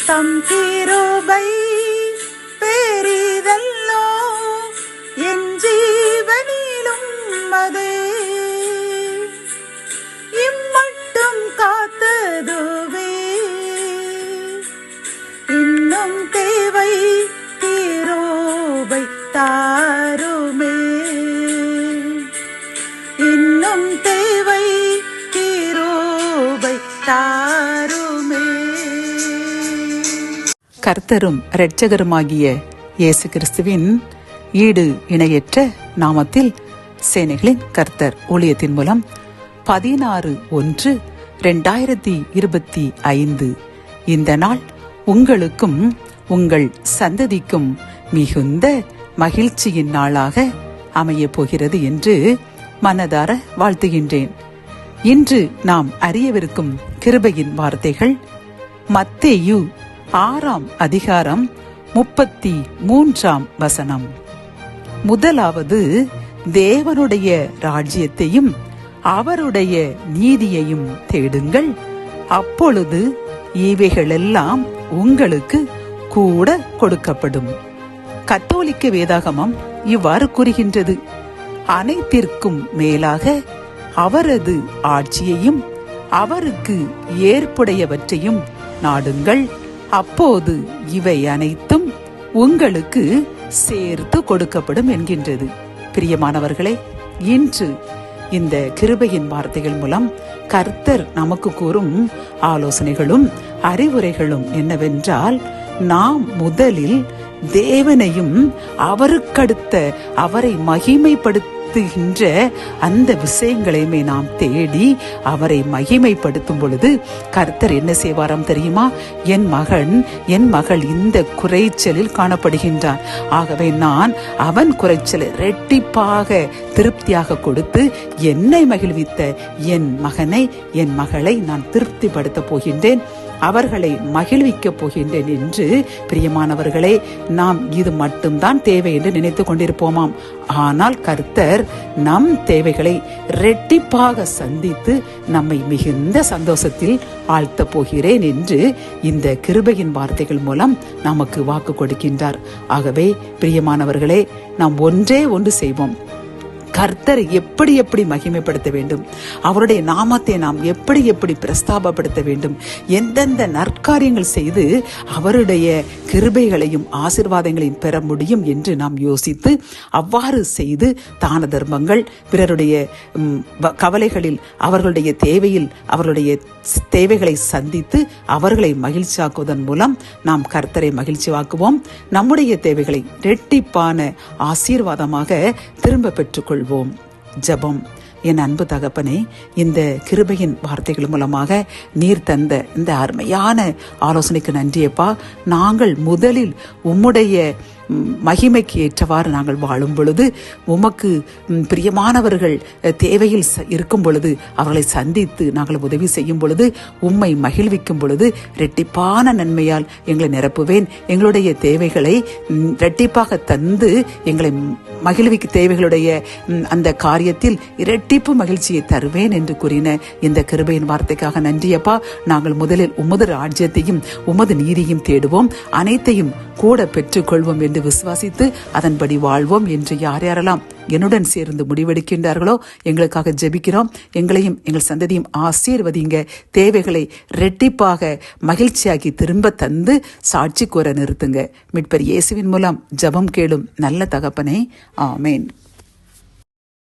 தம் கிருபை பெரிதல்லோ என் ஜீவனிலும் அதே இம்மட்டும் காத்ததுவே இன்னும் தேவை கிருபை தாருமே இன்னும் தேவை கிருபை தாருமே. கர்த்தரும் இரட்சகருமாகிய இயேசு கிறிஸ்துவின் ஈடு இணையற்ற நாமத்தில் சேனைகளின் கர்த்தர் ஊழியத்தின் மூலம் 16/1/2025 இந்த நாள் உங்களுக்கும் உங்கள் சந்ததிக்கும் மிகுந்த மகிழ்ச்சியின் நாளாக அமையப் போகிறது என்று மனதார வாழ்த்துகின்றேன். இன்று நாம் அறியவிருக்கும் கிருபையின் வார்த்தைகள் மத்தேயு 6:33. முதலாவது, தேவனுடைய ராஜ்யத்தையும் அவருடைய நீதியையும் தேடுங்கள், அப்பொழுது இவைகளெல்லாம் உங்களுக்கு கூட கொடுக்கப்படும். கத்தோலிக்க வேதாகமம் இவ்வாறு கூறுகின்றது, அனைத்திற்கும் மேலாக அவரது ஆட்சியையும் அவருக்கு ஏற்புடையவற்றையும் நாடுங்கள், அப்போது இவை அனைத்தும் உங்களுக்கு சேர்த்து கொடுக்கப்படும் என்கின்றது. பிரியமானவர்களே, இன்று இந்த கிருபையின் வார்த்தைகள் மூலம் கர்த்தர் நமக்கு கூறும் ஆலோசனைகளும் அறிவுரைகளும் என்னவென்றால், நாம் முதலில் தேவனையும் அவருக்கடுத்த அவரை மகிமைப்படுத்துகின்ற அந்த விஷயங்களையுமே நாம் தேடி அவரை மகிமைப்படுத்தும் பொழுது கர்த்தர் என்ன செய்வாராம் தெரியுமா? என் மகன் என் மகள் இந்த குறைச்சலில் காணப்படுகின்றான், ஆகவே நான் அவன் குறைச்சலை இரட்டிப்பாக திருப்தியாக கொடுத்து என்னை மகிழ்வித்த என் மகனை என் மகளை நான் திருப்திப்படுத்த போகின்றேன், அவர்களை மகிழ்விக்கப் போகின்றேன் என்று. பிரியமானவர்களே, நாம் இது மட்டும்தான் தேவை என்று நினைத்துக் கொண்டிருப்போமாம். ஆனால் கர்த்தர் நம் தேவைகளை இரட்டிப்பாக சந்தித்து நம்மை மிகுந்த சந்தோஷத்தில் ஆழ்த்த போகிறேன் என்று இந்த கிருபையின் வார்த்தைகள் மூலம் நமக்கு வாக்கு கொடுக்கின்றார். ஆகவே பிரியமானவர்களே, நாம் ஒன்றே ஒன்று செய்வோம். கர்த்தரை எப்படி எப்படி மகிமைப்படுத்த வேண்டும், அவருடைய நாமத்தை நாம் எப்படி எப்படி பிரஸ்தாபப்படுத்த வேண்டும், எந்தெந்த நற்காரியங்கள் செய்து அவருடைய கிருபைகளையும் ஆசீர்வாதங்களையும் பெற முடியும் என்று நாம் யோசித்து அவ்வாறு செய்து தான தர்மங்கள், பிறருடைய கவலைகளில் அவர்களுடைய தேவையில் அவர்களுடைய தேவைகளை சந்தித்து அவர்களை மகிழ்ச்சியாக்குவதன் மூலம் நாம் கர்த்தரை மகிழ்ச்சியாக்குவோம். நம்முடைய தேவைகளை இரட்டிப்பான ஆசீர்வாதமாக திரும்ப பெற்றுக்கொள்வோம். ஜெபம். என் அன்பு தகப்பனே, இந்த கிருபையின் வார்த்தைகள் மூலமாக நீர் தந்த இந்த அருமையான ஆலோசனைக்கு நன்றியப்பா. நாங்கள் முதலில் உம்முடைய மகிமைக்கு ஏற்றவாறு நாங்கள் வாழும் பொழுது, உமக்கு பிரியமானவர்கள் தேவையில் இருக்கும் பொழுது அவர்களை சந்தித்து நாங்கள் உதவி செய்யும் பொழுது, உம்மை மகிழ்விக்கும் பொழுது இரட்டிப்பான நன்மையால் எங்களை நிரப்புவேன். எங்களுடைய தேவைகளை இரட்டிப்பாக தந்து எங்களை மகிழ்விக்கு தேவைகளுடைய அந்த காரியத்தில் இரட்டிப்பு மகிழ்ச்சியை தருவேன் என்று கூறின இந்த கிருபையின் வார்த்தைக்காக நன்றியப்பா. நாங்கள் முதலில் உமது ராஜ்யத்தையும் உமது நீதியையும் தேடுவோம், அனைத்தையும் கூட பெற்றுக்கொள்வோம் என்று விசுவாசித்து அதன்படி வாழ்வோம் என்று யார் யாரெல்லாம் என்னுடன் சேர்ந்து முடிவெடுக்கின்றார்களோ எங்களுக்காக ஜெபிக்கிறோம். எங்களையும் எங்கள் சந்ததியும் ஆசீர்வதிங்க. தேவைகளை இரட்டிப்பாக மகிழ்ச்சியாக்கி திரும்ப தந்து சாட்சி கூற நிறுத்துங்க. மீட்பர் இயேசுவின் மூலம் ஜெபம் கேளும் நல்ல தகப்பனே, ஆமேன்.